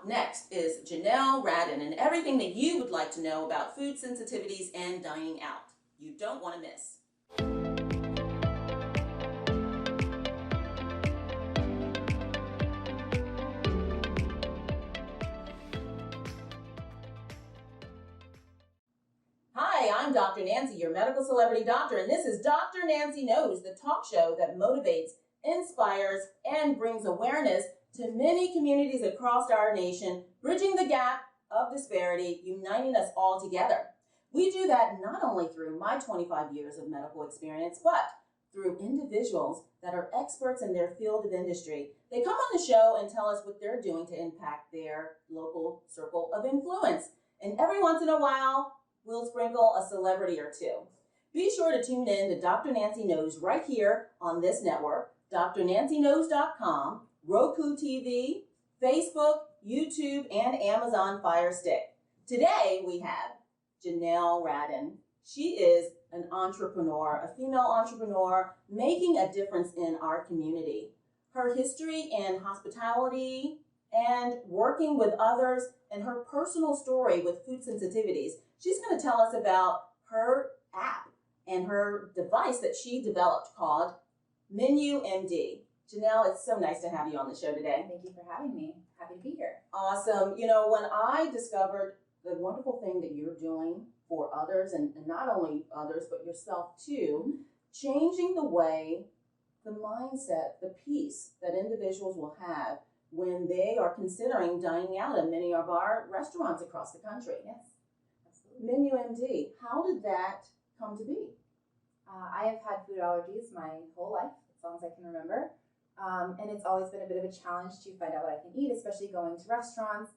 Up next is Janelle Radin and everything that you would like to know about food sensitivities and dining out. You don't want to miss. Hi, I'm Dr. Nancy, your medical celebrity doctor, and this is Dr. Nancy Knows, the talk show that motivates, inspires, and brings awareness to many communities across our nation, bridging the gap of disparity, uniting us all together. We do that not only through my 25 years of medical experience, but through individuals that are experts in their field of industry. They come on the show and tell us what they're doing to impact their local circle of influence. And every once in a while, we'll sprinkle a celebrity or two. Be sure to tune in to Dr. Nancy Knows right here on this network, drnancyknows.com, Roku TV, Facebook, YouTube, and Amazon Fire Stick. Today we have Janelle Radin. She is an entrepreneur, a female entrepreneur, making a difference in our community. Her history in hospitality and working with others and her personal story with food sensitivities. She's going to tell us about her app and her device that she developed called Menu MD. Janelle, it's so nice to have you on the show today. Thank you for having me. Happy to be here. Awesome. You know, when I discovered the wonderful thing that you're doing for others, and not only others, but yourself too, changing the way, the mindset, the peace that individuals will have when they are considering dining out at many of our restaurants across the country. Yes, absolutely. Menu MD, how did that come to be? I have had food allergies my whole life, as long as I can remember. And it's always been a bit of a challenge to find out what I can eat, especially going to restaurants,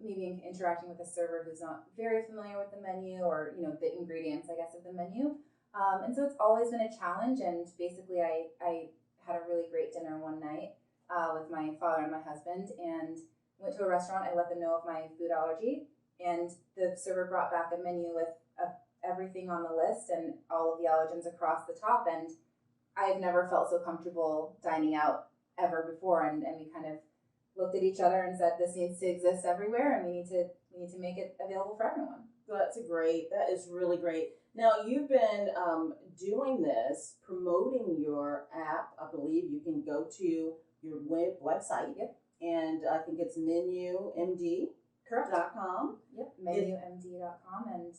maybe interacting with a server who's not very familiar with the menu or, the ingredients, I guess, of the menu. And so it's always been a challenge. And basically, I had a really great dinner one night with my father and my husband and went to a restaurant. I let them know of my food allergy. And the server brought back a menu with everything on the list and all of the allergens across the top. And I've never felt so comfortable dining out ever before. And we kind of looked at each other and said, this needs to exist everywhere, and we need to make it available for everyone. That's great. That is really great. Now, you've been doing this, promoting your app. I believe you can go to your website. Yep. And I think it's menumd.com. Yep, menumd.com.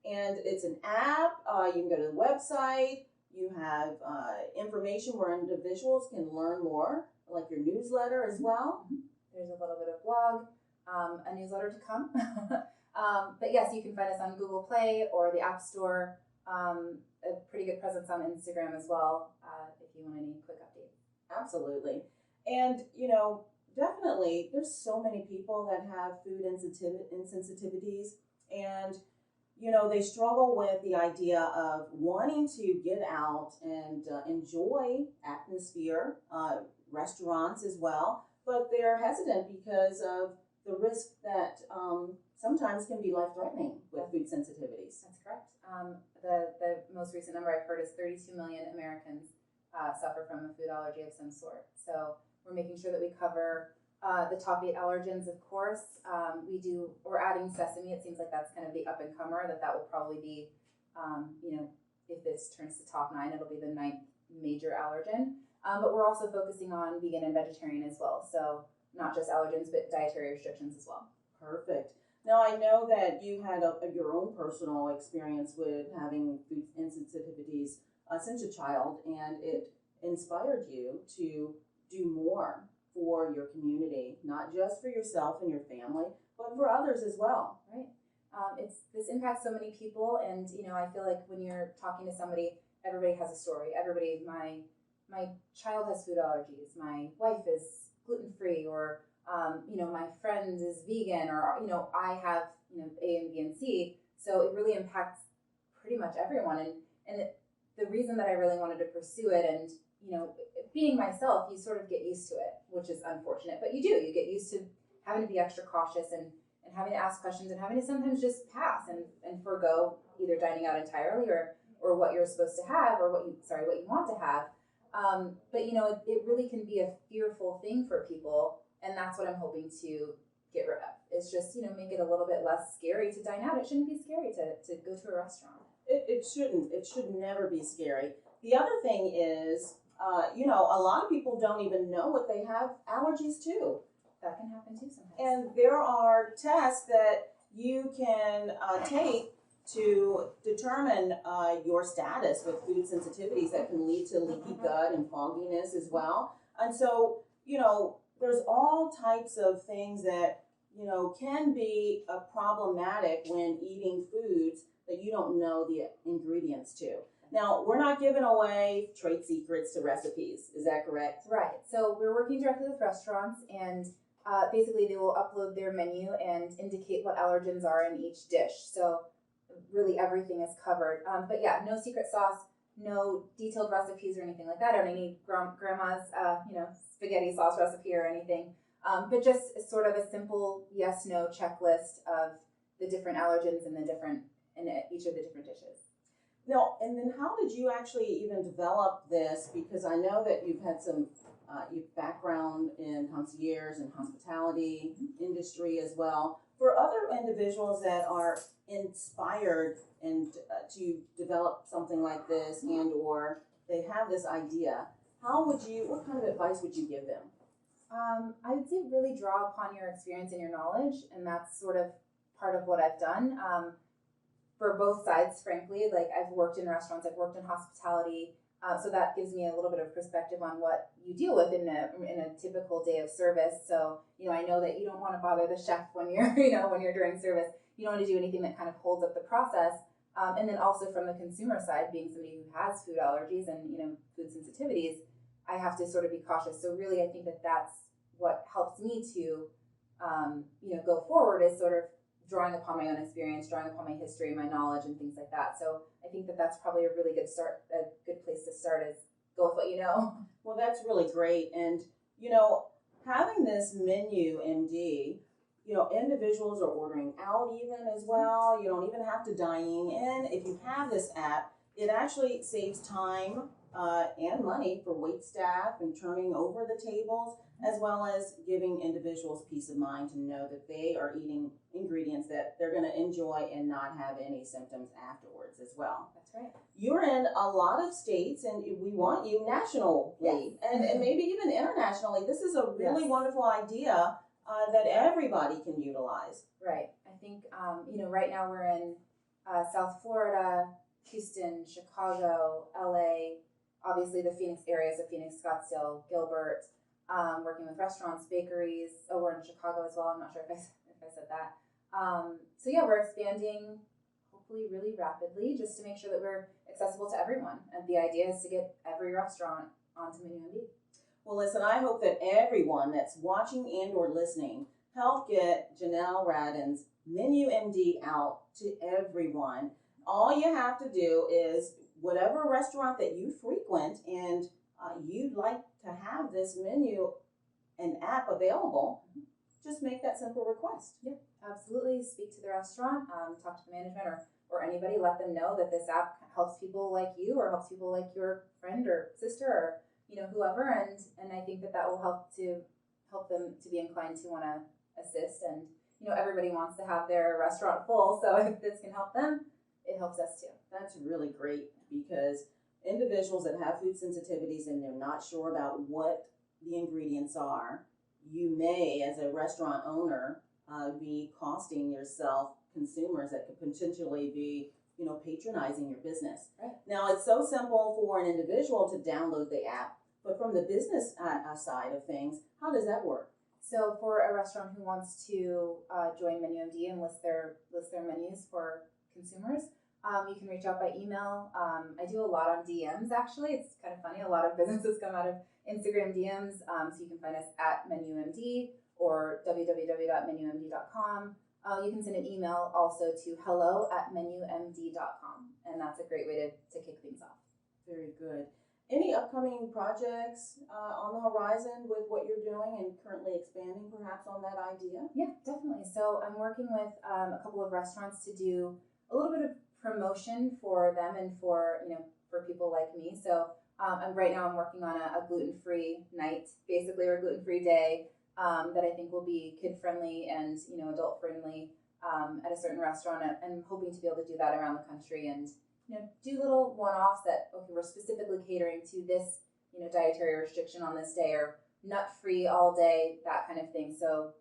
And it's an app. You can go to the website. You have information where individuals can learn more, like your newsletter as well. There's a little bit of blog, a newsletter to come. But yes, you can find us on Google Play or the App Store. A pretty good presence on Instagram as well, if you want any quick updates. Absolutely. And, definitely there's so many people that have food insensitivities, and they struggle with the idea of wanting to get out and enjoy atmosphere, restaurants as well, but they're hesitant because of the risk that sometimes can be life-threatening with food sensitivities. That's correct. The most recent number I've heard is 32 million Americans suffer from a food allergy of some sort. So we're making sure that we cover the top 8 allergens, of course. We're adding sesame. It seems like that's kind of the up-and-comer, that will probably be, if this turns to top 9, it'll be the 9th major allergen. But we're also focusing on vegan and vegetarian as well. So not just allergens, but dietary restrictions as well. Perfect. Now, I know that you had your own personal experience with having food insensitivities since a child, and it inspired you to do more for your community, not just for yourself and your family, but for others as well. Right. This impacts so many people, and I feel like when you're talking to somebody, everybody has a story. My child has food allergies. My wife is gluten-free, or my friend is vegan, or I have A and B and C. So it really impacts pretty much everyone, and the reason that I really wanted to pursue it, and being myself, you sort of get used to it, which is unfortunate, but you get used to having to be extra cautious and having to ask questions and having to sometimes just pass and forego either dining out entirely or what you're supposed to have or what you want to have. But it really can be a fearful thing for people, And that's what I'm hoping to get rid of. It's just, make it a little bit less scary to dine out. It shouldn't be scary to go to a restaurant. It shouldn't. It should never be scary. The other thing is, a lot of people don't even know what they have allergies to. That can happen too sometimes. And there are tests that you can take to determine your status with food sensitivities that can lead to leaky gut and fogginess as well. And so, there's all types of things that, can be problematic when eating foods that you don't know the ingredients to. Now, we're not giving away trade secrets to recipes. Is that correct? Right. So we're working directly with restaurants, and basically they will upload their menu and indicate what allergens are in each dish. So really everything is covered. But yeah, no secret sauce, no detailed recipes or anything like that, or any grandma's, spaghetti sauce recipe or anything. But just sort of a simple yes/no checklist of the different allergens in each of the different dishes. No, and then how did you actually even develop this? Because I know that you've had some background in concierge and hospitality industry as well. For other individuals that are inspired and to develop something like this, and or they have this idea, what kind of advice would you give them? I would say really draw upon your experience and your knowledge, and that's sort of part of what I've done. For both sides, frankly, like I've worked in restaurants, I've worked in hospitality, so that gives me a little bit of perspective on what you deal with in a typical day of service. So, I know that you don't want to bother the chef when you're, when you're during service. You don't want to do anything that kind of holds up the process. And then also from the consumer side, being somebody who has food allergies and, food sensitivities, I have to sort of be cautious. So really, I think that that's what helps me to, go forward, is sort of drawing upon my own experience, drawing upon my history, my knowledge, and things like that. So I think that that's probably a really good start. A good place to start is go with what you know. Well, that's really great. And, having this menu MD, individuals are ordering out even as well. You don't even have to dine in. If you have this app, it actually saves time and money for wait staff and turning over the tables, as well as giving individuals peace of mind to know that they are eating ingredients that they're going to enjoy and not have any symptoms afterwards as well. That's right. You're in a lot of states, and we want you nationally, yes. and maybe even internationally. This is a really yes. wonderful idea that everybody can utilize. Right. I think, right now we're in South Florida, Houston, Chicago, LA, obviously the Phoenix areas of Phoenix, Scottsdale, Gilbert, working with restaurants, bakeries. Oh, we're in Chicago as well. I'm not sure if I said that. So yeah, we're expanding hopefully really rapidly just to make sure that we're accessible to everyone. And the idea is to get every restaurant onto MenuMD. Well, listen, I hope that everyone that's watching and or listening help get Janelle Radin's MenuMD out to everyone. All you have to do is whatever restaurant that you frequent and you'd like to have this menu and app available, just make that simple request. Yeah, absolutely. Speak to the restaurant, talk to the management or anybody, let them know that this app helps people like you or helps people like your friend or sister or whoever, and I think that will help them to be inclined to want to assist. And everybody wants to have their restaurant full, so if this can help them, it helps us too. That's really great, because individuals that have food sensitivities and they're not sure about what the ingredients are, you may, as a restaurant owner, be costing yourself consumers that could potentially be patronizing your business. Right. Now, it's so simple for an individual to download the app, but from the business side of things, how does that work? So for a restaurant who wants to join MenuMD and list their menus for consumers, you can reach out by email. I do a lot on DMs, actually. It's kind of funny. A lot of businesses come out of Instagram DMs. So you can find us at MenuMD or www.menumd.com. You can send an email also to hello@menumd.com. And that's a great way to kick things off. Very good. Any upcoming projects on the horizon with what you're doing and currently expanding perhaps on that idea? Yeah, definitely. So I'm working with a couple of restaurants to do a little bit of promotion for them and for people like me. So right now I'm working on a gluten-free night, basically, or a gluten-free day. that I think will be kid-friendly and, you know, adult-friendly at a certain restaurant. I'm hoping to be able to do that around the country and, you know, do little one-offs that, okay, we're specifically catering to this, you know, dietary restriction on this day, or nut-free all day, that kind of thing. So,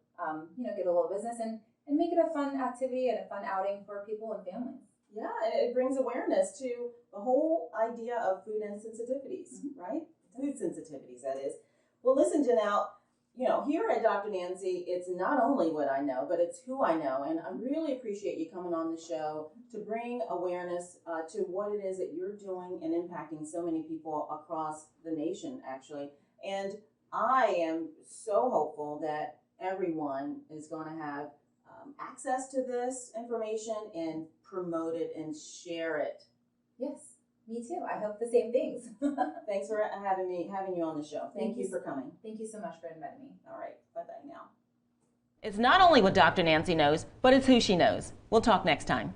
you know, get a little business and make it a fun activity and a fun outing for people and families. Yeah, and it brings awareness to the whole idea of food insensitivities, right? Food sensitivities, that is. Well, listen, Janelle, you know, here at Dr. Nancy, it's not only what I know, but it's who I know. And I really appreciate you coming on the show to bring awareness to what it is that you're doing and impacting so many people across the nation, actually. And I am so hopeful that everyone is going to have access to this information and promote it and share it. Yes, me too. I hope the same things. Thanks for having you on the show. Thank you for coming. Thank you so much for inviting me. All right, bye-bye now. It's not only what Dr. Nancy knows, but it's who she knows. We'll talk next time.